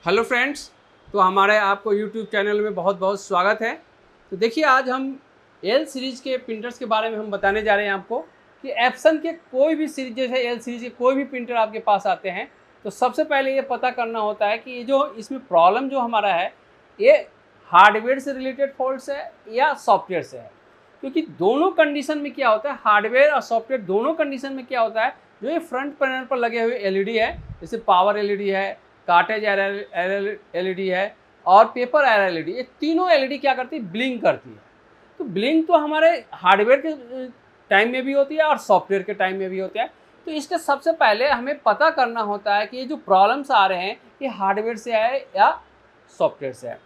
Hello friends, तो हमारे आपको यूट्यूब चैनल में बहुत बहुत स्वागत है। तो देखिए, आज हम एल सीरीज़ के प्रिंटर्स के बारे में हम बताने जा रहे हैं आपको कि एप्सन के कोई भी सीरीज, जैसे एल सीरीज के कोई भी प्रिंटर आपके पास आते हैं तो सबसे पहले ये पता करना होता है कि ये जो इसमें प्रॉब्लम जो हमारा है ये हार्डवेयर से रिलेटेड फॉल्ट्स है या सॉफ्टवेयर से है। क्योंकि दोनों कंडीशन में क्या होता है, हार्डवेयर और सॉफ्टवेयर दोनों कंडीशन में क्या होता है, जो ये फ्रंट पैनल पर लगे हुए एलईडी है, जैसे पावर एलईडी है, कार्टेज एलईडी है और पेपर एलईडी, ये तीनों एलईडी क्या करती है, ब्लिंक करती है। तो ब्लिंक तो हमारे हार्डवेयर के टाइम में भी होती है और सॉफ्टवेयर के टाइम में भी होती है। तो इसके सबसे पहले हमें पता करना होता है कि ये जो प्रॉब्लम्स आ रहे हैं ये हार्डवेयर से है या सॉफ्टवेयर से है।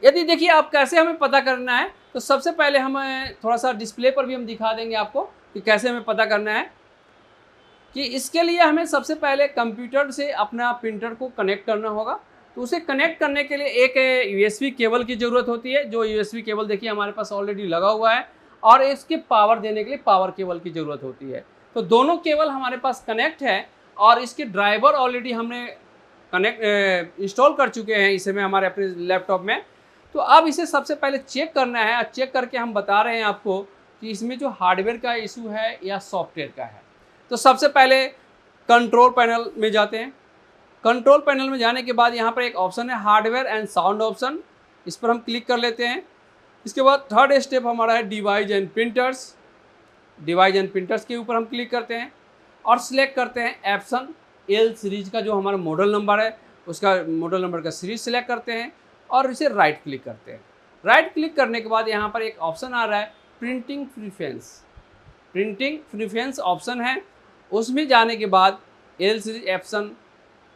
यदि देखिए आप कैसे हमें पता करना है, तो सबसे पहले हमें थोड़ा सा डिस्प्ले पर भी हम दिखा देंगे आपको कि कैसे हमें पता करना है। कि इसके लिए हमें सबसे पहले कंप्यूटर से अपना प्रिंटर को कनेक्ट करना होगा। तो उसे कनेक्ट करने के लिए एक यूएसबी केबल की ज़रूरत होती है, जो यूएसबी केबल देखिए हमारे पास ऑलरेडी लगा हुआ है, और इसके पावर देने के लिए पावर केबल की ज़रूरत होती है। तो दोनों केबल हमारे पास कनेक्ट है और इसके ड्राइवर ऑलरेडी हमने इंस्टॉल कर चुके हैं इस समय हमारे अपने लैपटॉप में। तो अब इसे सबसे पहले चेक करना है, और चेक करके हम बता रहे हैं आपको कि इसमें जो हार्डवेयर का इशू है या सॉफ्टवेयर का है। तो सबसे पहले कंट्रोल पैनल में जाते हैं। कंट्रोल पैनल में जाने के बाद यहाँ पर एक ऑप्शन है हार्डवेयर एंड साउंड ऑप्शन, इस पर हम क्लिक कर लेते हैं। इसके बाद थर्ड स्टेप हमारा है device and printers. Device and printers के ऊपर हम क्लिक करते हैं और सिलेक्ट करते हैं एप्सन एल सीरीज का जो हमारा मॉडल नंबर है, उसका मॉडल नंबर का सीरीज सिलेक्ट करते हैं और इसे राइट क्लिक करते हैं। राइट क्लिक करने के बाद यहाँ पर एक ऑप्शन आ रहा है printing preference. Printing preference option है, उसमें जाने के बाद L series Epson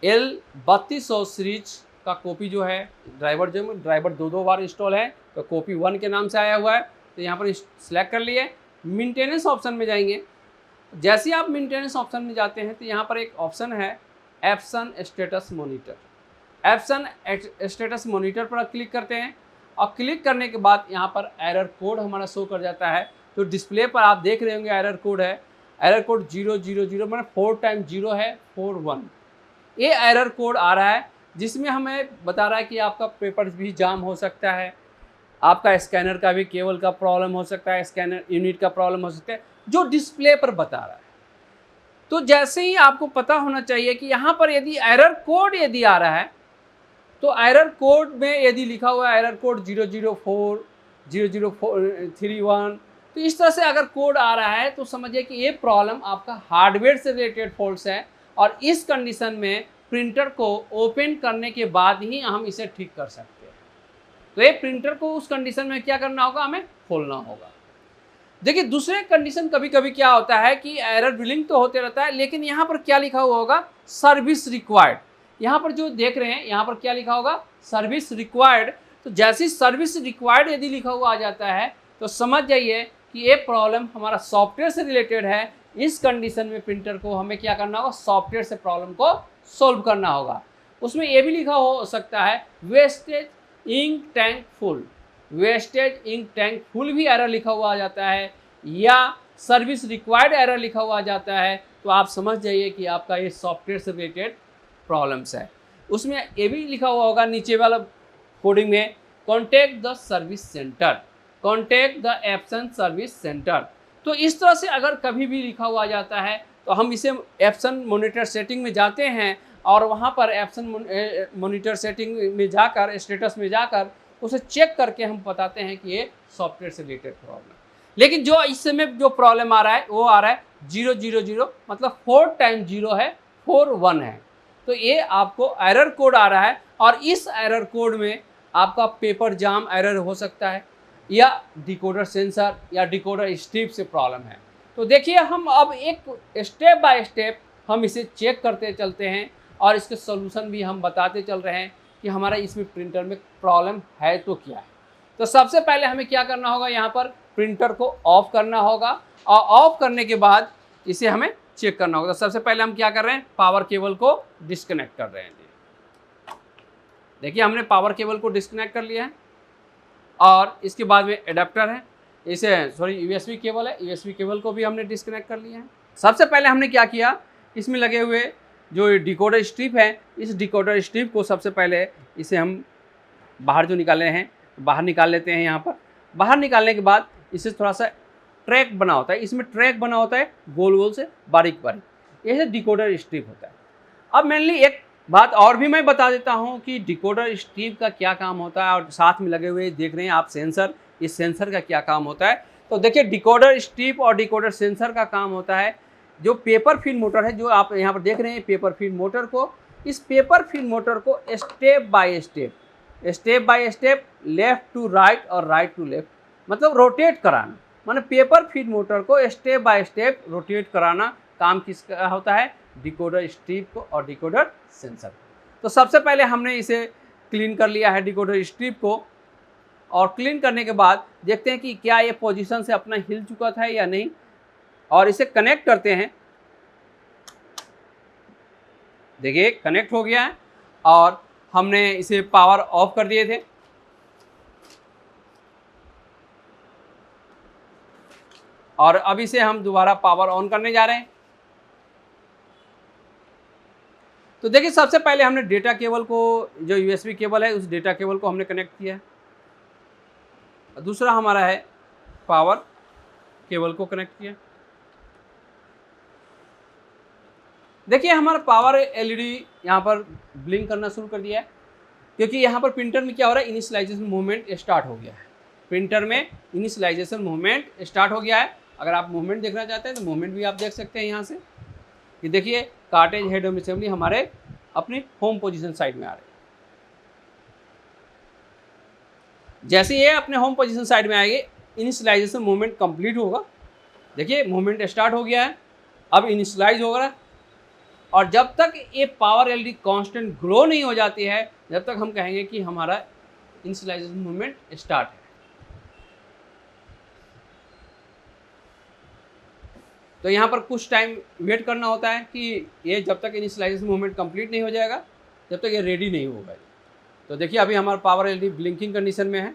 L3200 series का कॉपी जो है, ड्राइवर दो बार इंस्टॉल है तो कॉपी 1 के नाम से आया हुआ है, तो यहाँ पर सिलेक्ट कर लिए। मेंटेनेंस ऑप्शन में जाएंगे। जैसे ही आप मेंटेनेंस ऑप्शन में जाते हैं तो यहाँ पर एक ऑप्शन है Epson status monitor. Epson status monitor पर क्लिक करते हैं और क्लिक करने के बाद यहाँ पर एरर कोड हमारा शो कर जाता है। तो डिस्प्ले पर आप देख रहे होंगे एरर कोड है, एरर कोड 000, मतलब 4 टाइम 0 है 41। ये एरर कोड आ रहा है जिसमें हमें बता रहा है कि आपका पेपर भी जाम हो सकता है, आपका स्कैनर का भी केबल का प्रॉब्लम हो सकता है, स्कैनर यूनिट का प्रॉब्लम हो सकता है, जो डिस्प्ले पर बता रहा है। तो जैसे ही आपको पता होना चाहिए कि यहाँ पर यदि एरर कोड यदि आ रहा है, तो एरर कोड में यदि लिखा हुआ है एरर कोड 004 00431, तो इस तरह से अगर कोड आ रहा है तो समझिए कि ये प्रॉब्लम आपका हार्डवेयर से रिलेटेड फॉल्ट्स है, और इस कंडीशन में प्रिंटर को ओपन करने के बाद ही हम इसे ठीक कर सकते हैं। तो ये प्रिंटर को उस कंडीशन में क्या करना होगा, हमें खोलना होगा। देखिए, दूसरे कंडीशन कभी कभी क्या होता है कि एरर बिलिंग तो होते रहता है, लेकिन यहाँ पर क्या लिखा हुआ होगा, सर्विस रिक्वायर्ड। यहाँ पर जो देख रहे हैं यहाँ पर क्या लिखा होगा, सर्विस रिक्वायर्ड। तो जैसी सर्विस रिक्वायर्ड यदि लिखा हुआ आ जाता है तो समझ जाइए कि ये प्रॉब्लम हमारा सॉफ्टवेयर से रिलेटेड है। इस कंडीशन में प्रिंटर को हमें क्या करना होगा, सॉफ्टवेयर से प्रॉब्लम को सॉल्व करना होगा। उसमें ये भी लिखा हो सकता है wastage ink tank full, wastage ink tank full भी एरर लिखा हुआ आ जाता है, या सर्विस रिक्वायर्ड एरर लिखा हुआ आ जाता है। तो आप समझ जाइए कि आपका ये सॉफ्टवेयर से रिलेटेड प्रॉब्लम्स है। उसमें ये भी लिखा हुआ होगा नीचे वाला कोडिंग में, contact the service centre, contact the Epson service centre. तो इस तरह से अगर कभी भी लिखा हुआ जाता है तो हम इसे एप्सन मॉनिटर सेटिंग में जाते हैं और वहाँ पर एप्सन मॉनिटर सेटिंग में जाकर, स्टेटस में जाकर उसे चेक करके हम बताते हैं कि ये सॉफ्टवेयर से रिलेटेड प्रॉब्लम। लेकिन जो इस समय जो प्रॉब्लम आ रहा है वो आ रहा है 000, मतलब 4 टाइम 0 है 41 है। तो ये आपको एरर कोड आ रहा है, और इस एरर कोड में आपका पेपर जाम एरर हो सकता है, या डिकोडर सेंसर या डिकोडर स्ट्रिप से प्रॉब्लम है। तो देखिए, हम अब एक स्टेप बाय स्टेप हम इसे चेक करते चलते हैं और इसके सॉल्यूशन भी हम बताते चल रहे हैं कि हमारा इसमें प्रिंटर में प्रॉब्लम है तो क्या है। तो सबसे पहले हमें क्या करना होगा, यहाँ पर प्रिंटर को ऑफ करना होगा, और ऑफ करने के बाद इसे हमें चेक करना होगा। तो सबसे पहले हम क्या कर रहे हैं, पावर केबल को डिस्कनेक्ट कर रहे हैं। देखिए, हमने पावर केबल को डिस्कनेक्ट कर लिया है, और इसके बाद में एडाप्टर है, इसे यूएसबी केबल है, यूएसबी केबल को भी हमने डिस्कनेक्ट कर लिया है। सबसे पहले हमने क्या किया, इसमें लगे हुए जो डिकोडर स्ट्रिप है, इस डिकोडर स्ट्रिप को सबसे पहले इसे हम बाहर जो निकाले हैं बाहर निकाल लेते हैं। यहाँ पर बाहर निकालने के बाद इसे थोड़ा सा ट्रैक बना होता है, इसमें ट्रैक बना होता है गोल गोल से बारीक बारीक, यह डिकोडर स्ट्रिप होता है। अब मेनली एक बात और भी मैं बता देता हूँ कि डिकोडर स्ट्रिप का क्या काम होता है, और साथ में लगे हुए देख रहे हैं आप सेंसर, इस सेंसर का क्या काम होता है। तो देखिए डिकोडर स्ट्रिप और डिकोडर सेंसर का काम होता है, जो पेपर फीड मोटर है जो आप यहाँ पर देख रहे हैं पेपर फीड मोटर को, इस पेपर फीड मोटर को step by step left to right और राइट टू लेफ्ट मतलब रोटेट कराना, माने पेपर फीड मोटर को स्टेप बाय स्टेप रोटेट कराना काम किसका होता है, डिकोडर स्ट्रिप को और डिकोडर सेंसर को। तो सबसे पहले हमने इसे क्लीन कर लिया है डिकोडर स्ट्रिप को, और क्लीन करने के बाद देखते हैं कि क्या ये पोजीशन से अपना हिल चुका था या नहीं, और इसे कनेक्ट करते हैं। देखिए कनेक्ट हो गया है और हमने इसे पावर ऑफ कर दिए थे। और अब इसे हम दोबारा पावर ऑन करने जा रहे हैं। तो देखिए सबसे पहले हमने डेटा केबल को, जो यूएसबी केबल है उस डेटा केबल को हमने कनेक्ट किया है। दूसरा हमारा है पावर केबल को कनेक्ट किया। देखिए हमारा पावर एलईडी यहाँ पर ब्लिंक करना शुरू कर दिया है, क्योंकि यहाँ पर प्रिंटर में क्या हो रहा है, इनिशियलाइजेशन मूवमेंट स्टार्ट हो गया है। प्रिंटर में इनिशियलाइजेशन मूवमेंट स्टार्ट हो गया है। अगर आप मूवमेंट देखना चाहते हैं तो मूवमेंट भी आप देख सकते हैं यहाँ से, कि देखिए कार्टेज हेड होम असेंबली हमारे अपनी होम पोजीशन साइड में आ रहे हैं। जैसे ये अपने होम पोजीशन साइड में आएंगे, इनिशियलाइजेशन मूवमेंट कंप्लीट होगा। देखिए मूवमेंट स्टार्ट हो गया है, अब इनिशियलाइज हो रहा है। और जब तक ये पावर एलईडी कांस्टेंट ग्रो नहीं हो जाती है, जब तक हम कहेंगे कि हमारा इनिशियलाइजेशन मूवमेंट स्टार्ट है। तो यहाँ पर कुछ टाइम वेट करना होता है कि ये जब तक इनिशियलाइजेशन मूवमेंट कंप्लीट नहीं हो जाएगा, जब तक ये रेडी नहीं होगा। तो देखिए अभी हमारा पावर एलईडी ब्लिंकिंग कंडीशन में है।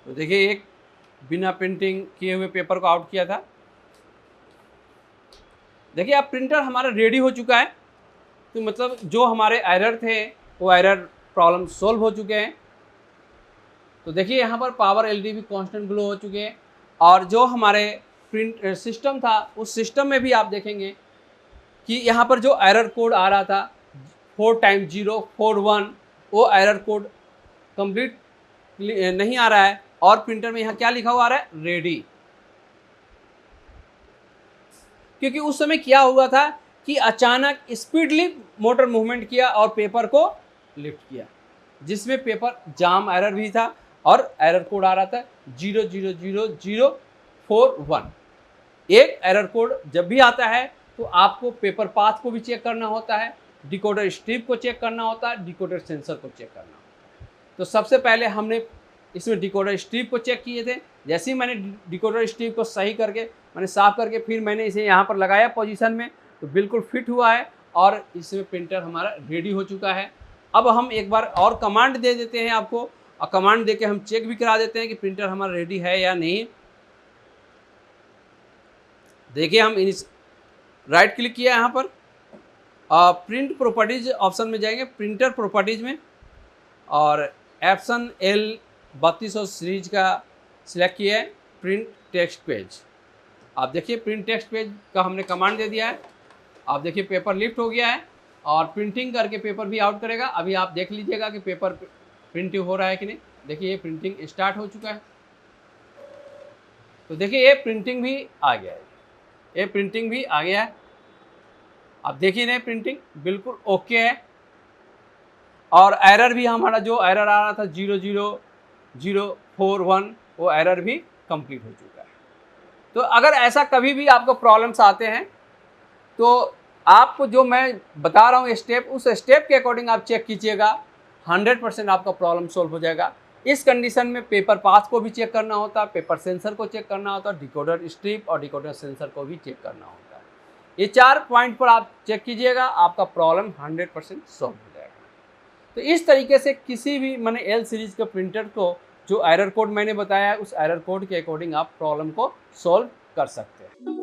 तो देखिए एक बिना प्रिंटिंग किए हुए पेपर को आउट किया था। देखिए अब प्रिंटर हमारा रेडी हो चुका है। तो मतलब जो हमारे एरर थे वो एरर प्रॉब्लम सोल्व हो चुके हैं। तो देखिए यहाँ पर पावर एलईडी भी कांस्टेंट ग्लो हो चुके हैं, और जो हमारे प्रिंट सिस्टम था उस सिस्टम में भी आप देखेंगे कि यहाँ पर जो एरर कोड आ रहा था 4x041, वो एरर कोड कंप्लीट नहीं आ रहा है, और प्रिंटर में यहाँ क्या लिखा हुआ आ रहा है, रेडी। क्योंकि उस समय क्या हुआ था कि अचानक स्पीडली मोटर मूवमेंट किया और पेपर को लिफ्ट किया, जिसमें पेपर जाम एरर भी था और एरर कोड आ रहा था 000041। एक एरर कोड जब भी आता है तो आपको पेपर पाथ को भी चेक करना होता है, डिकोडर स्ट्रिप को चेक करना होता है, डिकोडर सेंसर को चेक करना होता है। तो सबसे पहले हमने इसमें डिकोडर स्ट्रिप को चेक किए थे। जैसे ही मैंने डिकोडर स्ट्रिप को सही करके मैंने साफ करके फिर मैंने इसे यहाँ पर लगाया पोजीशन में, तो बिल्कुल फिट हुआ है और इसमें प्रिंटर हमारा रेडी हो चुका है। अब हम एक बार और कमांड दे देते हैं आपको, और कमांड देके हम चेक भी करा देते हैं कि प्रिंटर हमारा रेडी है या नहीं। देखिए हम राइट क्लिक किया यहाँ पर, प्रिंट प्रॉपर्टीज ऑप्शन में जाएंगे, प्रिंटर प्रॉपर्टीज में, और एप्सन L3200 सीरीज का सिलेक्ट किया है, प्रिंट टेक्स्ट पेज। आप देखिए प्रिंट टेक्स्ट पेज का हमने कमांड दे दिया है। आप देखिए पेपर लिफ्ट हो गया है और प्रिंटिंग करके पेपर भी आउट करेगा। अभी आप देख लीजिएगा कि पेपर प्रिंटिंग हो रहा है कि नहीं। देखिए ये प्रिंटिंग स्टार्ट हो चुका है। तो देखिए ये प्रिंटिंग भी आ गया है, ये प्रिंटिंग भी आ गया है। आप देखिए ना प्रिंटिंग बिल्कुल ओके है, और एरर भी हमारा जो एरर आ रहा था 00041 वो एरर भी कंप्लीट हो चुका है। तो अगर ऐसा कभी भी आपको प्रॉब्लम्स आते हैं तो आपको जो मैं बता रहा हूँ स्टेप, उस स्टेप के अकॉर्डिंग आप चेक कीजिएगा, 100% आपका प्रॉब्लम सोल्व हो जाएगा। इस कंडीशन में पेपर पाथ को भी चेक करना होता है, पेपर सेंसर को चेक करना होता है, डिकोडर स्ट्रिप और डिकोडर सेंसर को भी चेक करना होता है। ये 4 पॉइंट पर आप चेक कीजिएगा, आपका प्रॉब्लम 100% सोल्व हो जाएगा। तो इस तरीके से किसी भी मैंने एल सीरीज के प्रिंटर को जो एरर कोड मैंने बताया है उस एरर कोड के अकॉर्डिंग आप प्रॉब्लम को सॉल्व कर सकते हैं।